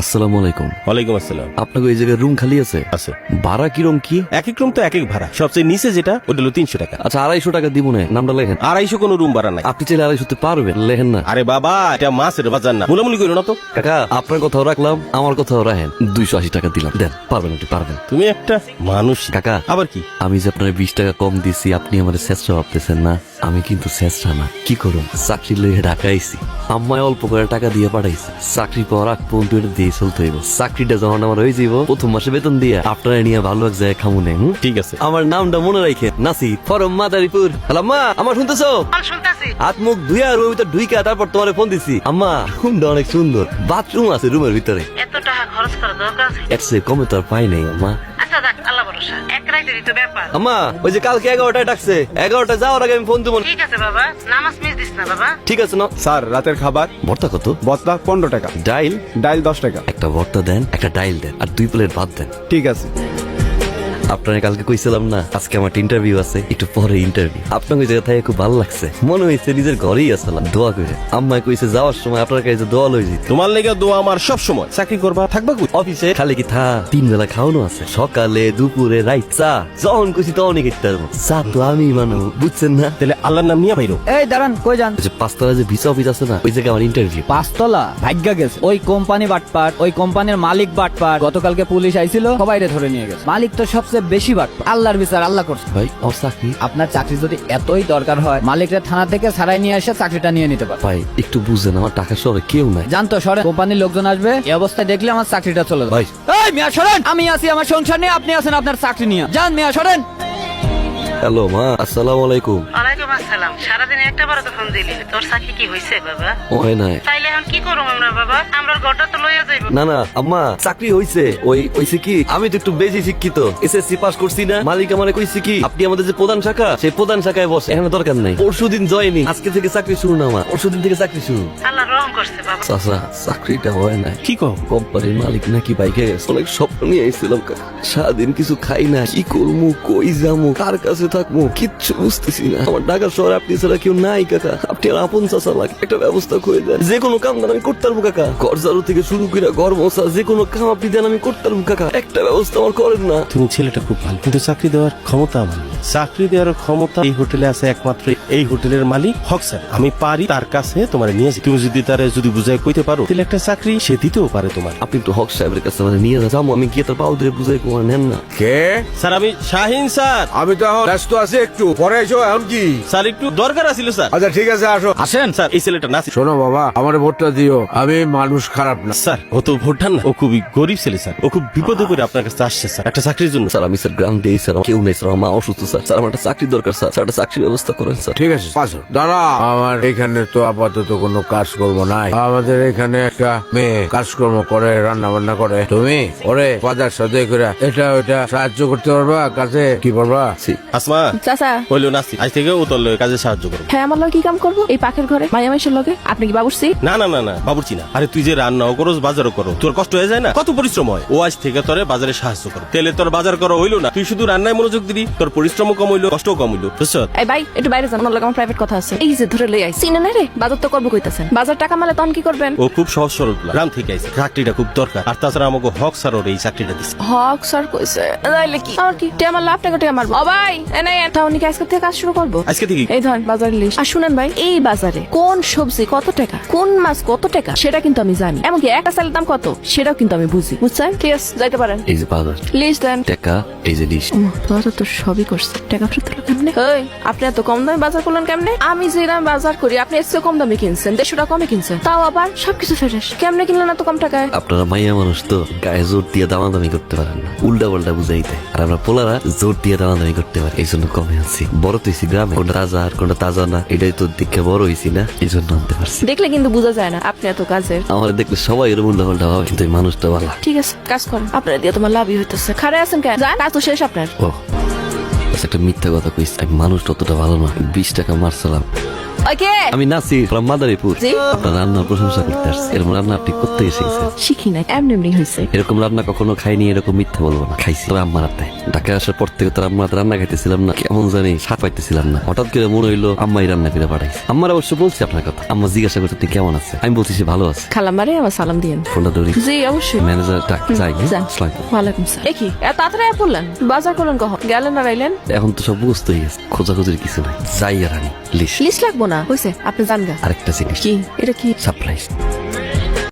আসসালামু আলাইকুম। ওয়ালাইকুম আসসালাম। আপনাকে এই জায়গায় রুম খালি আছে? আছে। ভাড়া কিরম কি? এক এক রুম তো এক এক ভাড়া, সবচেয়ে নিচে যেটা ওটা হলো 300 টাকা। আচ্ছা 250 টাকা দিব না, নামটা লেখেন। 250 কোনো রুম ভাড়া নাই। আপনি চাইলে 250 পারবেন, লেখেন না। আরে বাবা, এটা মাছের বাজার না, মুলামুলি করো না তো। কাকা আপনার কথাও রাখলাম, আমার কথাও রাখেন। 280 টাকা দিলাম, দেন। পারবেন, একটু পারবেন। তুমি একটা মানুষ কাকা আবার কি? আমি যে আপনার 20 টাকা কম দিছি, আপনি আমার চেষ্টা ভাবতেছেন না। আমি কিন্তু চেষ্টা না, কি করুন, চাকরি লইয়ে ঢাকা আইছি। আম্মায় অল্প করে টাকা দিয়ে পাঠাইছে, চাকরি পাওয়ার আগ পর্যন্ত এটা দিয়ে চলতে হইব। চাকরিটা যখন আমার হয়ে যাইব, প্রথম মাসে বেতন দিয়ে আপনারা নিয়ে ভালো এক জায়গায় খামু নেই। ঠিক আছে। আমার নামটা মনে রাখে, নাসি ফরম মাদারীপুর। হ্যালো আম্মা, আমার শুনতেছো? হাত মুখ ধুইয়া রুমের ভিতর ঢুইকা তারপর তোমার ফোন দিছি। আম্মা রুমটা অনেক সুন্দর, বাথরুম আছে রুমের ভিতরে। এত টাকা খরচ করা দরকার আছে? এর চেয়ে কমে তো আর পাই নাই আম্মা। আচ্ছা দেখ, আল্লাহ ভরসা, এক রাতেরই তো ব্যাপার। আম্মা ওই যে কালকে 11টায় ডাকছে, 11টা যাওয়ার আগে আমি ফোন দেবো। ঠিক আছে বাবা, নামাজ মিস দিস না বাবা। ঠিক আছে না। স্যার, রাতের খাবার ভর্তা কত? বস্তা 15 টাকা, ডাইল? ডাইল 10 টাকা। একটা ভর্তা দেন, একটা ডাইল দেন, আর 2 প্লেট ভাত দেন। ঠিক আছে। আপনার কালকে কইছিলাম না আজকে আমার ইন্টারভিউ আছে, একটু পরে ইন্টারভিউ। আপনার ওই জায়গা থেকে খুব ভালো লাগছে, মনে হয়েছে নিজের ঘরেই আসলাম। দোয়া করে আম্মায় কইছে যাওয়ার সময় আপনার কাছে দোয়া লই যেতে। তোমার লেগে দোয়া আমার সব সময়। চাকরি করবা, থাকবা কই? অফিসে খালি কি থা 3 বেলা খাওয়ানো আছে, সকালে দুপুরে রাইত। চা যখন খুশি তখনই খেতে পারবো। চা তো আমি মানব, বুঝছেন না? তাহলে আল্লাহর নাম নিয়ে বাইরো। এই দাঁড়ান, কই যান? ওই যে 5 তলা যে ভিসা অফিস আছে না, ওই জায়গায় আমার ইন্টারভিউ। 5 তলা ভাগ্যা গেছে। ওই কোম্পানি বাটপার, ওই কোম্পানির মালিক বাটপার। গতকালকে পুলিশ আইছিল, সবাইরে ধরে নিয়ে গেছে। মালিক তো সবচেয়ে বেশি বাটপার। আল্লাহর বিচার আল্লাহ করছে। ভাই আমার চাকরি। আপনার চাকরি যদি এতই দরকার হয়, মালিকরা থানা থেকে ছাড়াই নিয়ে এসে চাকরিটা নিয়ে নিতে পারে। ভাই একটু বুঝেন, আমার টাকা শহরে কেউ নাই। জানতো সরেন, কোম্পানির লোকজন আসবে, এই অবস্থায় দেখলে আমার চাকরিটা চলে যাবে। ভাই। এই মিয়া সরেন, আমি আছি আমার সংসার নিয়ে, আপনি আছেন আপনার চাকরি নিয়ে। যান মিয়া সরেন। হ্যালো মা, আসসালামু আলাইকুম। ওয়ালাইকুম আসসালাম। সারাদিনে একটা বার তো ফোন দিলি, তোর চাকরি কি হয়েছে বাবা? হয় নাই। তাইলে এখন কি করবো আমরা বাবা? আমরা ঘরটা তো লইয়া যাইবো। না না আম্মা, চাকরি হইছে। ওই হইছে কি, আমি তো একটু বেশি শিক্ষিত, এসএসসি পাস করছি না। মালিক আমারে কইছে কি, আপনি আমাদের যে প্রধান শাখা, সেই প্রধান শাখায় বসে, এখানে দরকার নাই। পরশুদিন জয়েনি, আজকে থেকে চাকরি শুরু না আমার, পরশুদিন থেকে চাকরি শুরু। আল্লাহ রহম করছে বাবা। চাচা চাকরিটা হয় নাই। কি কও? কোম্পানির মালিক নাকি বাইকে গেছে। অনেক স্বপ্ন নিয়ে এসেছিলাম, সারাদিন কিছু খাই না, কি করবো, কই যাবো, কার কাছে থাকবো, কিচ্ছু বুঝতেছি না। আমার ঢাকা শহরে আপনি ছাড়া কেউ নাই কাকা, আপনি আর আপন চাচা লাগে, একটা ব্যবস্থা করে দেন। যে কোনো কাম দেন আমি করতে পারবো কাকা, ঘর ঝাড়ু থেকে শুরু করে ঘর মোছা, যে কোনো কাম আপনি দেন আমি করতে পারবো কাকা, একটা ব্যবস্থা আমার করেন না। তুমি ছেলেটা খুব ভালো, কিন্তু চাকরি দেওয়ার ক্ষমতা আমার নেই। চাকরি দেওয়ার ক্ষমতা এই হোটেলে আছে একমাত্র এই হোটেলের মালিক হক স্যার। আমি পারি তার কাছে তোমার নিয়ে যাই। তুমি যদি তারে যদি বুঝাই কইতে পারো, তাহলে একটা চাকরি সে দিতেও পারে তোমার। আপনি একটু হক সাহেবের কাছে মানে নিয়ে যাবো, আমি গিয়ে তার পাও ধরে বুঝাই কোয়া নেন না। কে? স্যার আমি শাহিন স্যার। আমি তো এখন ব্যস্ত আছি, একটু পরে এসো। এখন কি? স্যার একটু দরকার আছিল স্যার। আচ্ছা ঠিক আছে, আসো। আসেন স্যার, এই ছেলেটা নাসি। শোনো বাবা, আমার ভোটটা দিও, আমি মানুষ খারাপ না। স্যার ও তো ভোটটা না, ও খুবই গরিব ছেলে স্যার। ও খুব বিপদে করে আপনার কাছে আসছে স্যার, একটা চাকরির জন্য। স্যার আমি স্যার গ্রাম দিই স্যার, আমার কেউ নেই স্যার, আমার মা অসুস্থ স্যার। স্যার আমার একটা চাকরি দরকার স্যার, স্যার একটা চাকরির ব্যবস্থা করেন স্যার। ঠিক আছে, আসো। দাঁড়া, আমার এখানে তো আপাতত কোনো কাজকর্ম নাই। আমাদের এখানে একটা মেয়ে কাজকর্ম করে, রান্না বান্না করে। তুমি ওরে বাজার সাথে করে এটা ওইটা সাহায্য করতে পারবা, কাজে কি পারবা? আসমা চাচা, হইলো নাসি, আজ থেকে ও তোর লগে কাজে সাহায্য করো। হ্যাঁ আমার লগে কি কাম করবো? এই পাখের ঘরে মায়া মাইশের লগে? আপনি কি বাবুর্চি? না না না না বাবুর্চি না। আরে তুই যে রান্নাও করো, বাজারও করো, তোর কষ্ট হয়ে যায় না? কত পরিশ্রম হয়। ও আজ থেকে তোরে বাজারে সাহায্য করো। তেলে তোর বাজার করো হইলো না, তুই শুধু রান্নায় মনোযোগ দিবি, তোর পরিশ্রমও কম হইলো, কষ্টও কম হইলো, বুঝছো? এই ভাই একটু বাইরে যান, আমার লগে আমার প্রাইভেট কথা আছে। এই যে ধরে লই আইছি না রে, বাজার তো করবো কইতাছেন। বাজার টাকা মালে তখন কি করবেন? ও খুব সহজ সরল পোলা, গ্রাম থেকে আইছে, চাকরিটা খুব দরকার। আর তাছাড়া আমাকে হক স্যার ওর এই চাকরিটা দিচ্ছে। হক স্যার কইছে তাইলে কি আমার কি আমার লাভ টাকা টাকা মারবো? ও ভাই এনে তাহলে কি আজকে থেকে কাজ শুরু করবো? আজকে থেকে এই ধরেন বাজার লিস্ট। আর শুনেন ভাই, এই বাজারে কোন সবজি কত টাকা, কোন মাছ কত টাকা, সেটা কিন্তু আমি জানি। এমনকি একটা চালের দাম কত, সেটাও কিন্তু আমি বুঝি। বুঝছেন? ঠিক আছে, যাইতে পারেন। এই যে বাজার লিস্ট দেন। টাকা, এই যে লিস্ট। বাজার তো সবই করছে, টাকা ফেরত হলো কেমনে? এই আপনি এত কম দামে বাজার করলেন কেমনে? আমি যে দামে বাজার করি আপনি এর চেয়ে কম দামে কিনছেন, 150 টাকা কমে কিনছেন, তাও আবার সবকিছু ফ্রেশ। কেমনে কিনলেন এত কম টাকায়? আপনারা মাইয়া মানুষ তো গায়ে জোর দিয়ে দামাদামি করতে পারেন না, উল্টা পাল্টা বুঝাইতে। আর আমরা পোলারা জোর দিয়ে দামাদামি করতে পারি, এই জন্য কমে আনছি। বড় তো হইছি গ্রামে, কোনটা তাজা আর কোনটা তাজা না এটাই তো দেখে বড় হইছি না, এই জন্য আনতে পারছি। দেখলে কিন্তু বোঝা যায় না আপনি এত কাজের। আমার দেখলে সবাই এরকম উল্টা পাল্টা ভাবে, কিন্তু এই মানুষটা ভালো। ঠিক আছে, কাজ করেন, আপনার দিয়ে তোমার লাভই হইতেছে। খারে আছেন কেন? যান, কাজ তো শেষ আপনার। ও আচ্ছা, একটা মিথ্যা কথা কইস, আমি মানুষ ততটা ভালো না। 20 টাকা মারছিলাম, ওই কে? আমি নাসি from মাদারীপুর। জি। আপনার রান্নার প্রশংসা করতে আসছি। এরকম রান্না আপনি করতে শিখছেন? শিখি নাই, এমনি এমনি হয়েছে। এরকম রান্না কখনো খাইনি, এরকম মিথ্যা বলবো না। খাইছি তবে আম্মার হাতে। ঢাকা আসার পর থেকে তোর আম্মার হাতে রান্না খাইতেছিলাম না, কেমন জানি স্বাদ পাইতেছিলাম না। হঠাৎ করে মনে হইলো আম্মাই রান্না করে পাঠাইছে। আম্মার অবশ্য বলছি আপনার কথা। আম্মা জিজ্ঞাসা করতে আপনি কেমন আছে, আমি বলছি সে ভালো আছে। খালাম্মারে আমার সালাম দিয়েন। ফোনটা ধরি। জি অবশ্যই। ম্যানেজার ডাক যাই। যান। আসসালামু আলাইকুম। ওয়ালাইকুম সালাম। এ কি এত তাড়াতাড়ি আয়া পড়লেন? বাজার করলেন কখন? গেলেন আর আইলেন? এখন তো সব বুঝতে হয়ে গেছে, খোঁজাখুঁজির কিছু নাই। যাই আর আনি লিস্ট। লিস্ট লাগবো না, হয়েছে আপনি জান গা। আরেকটা জিনিস কি এটা? কি সারপ্রাইজ।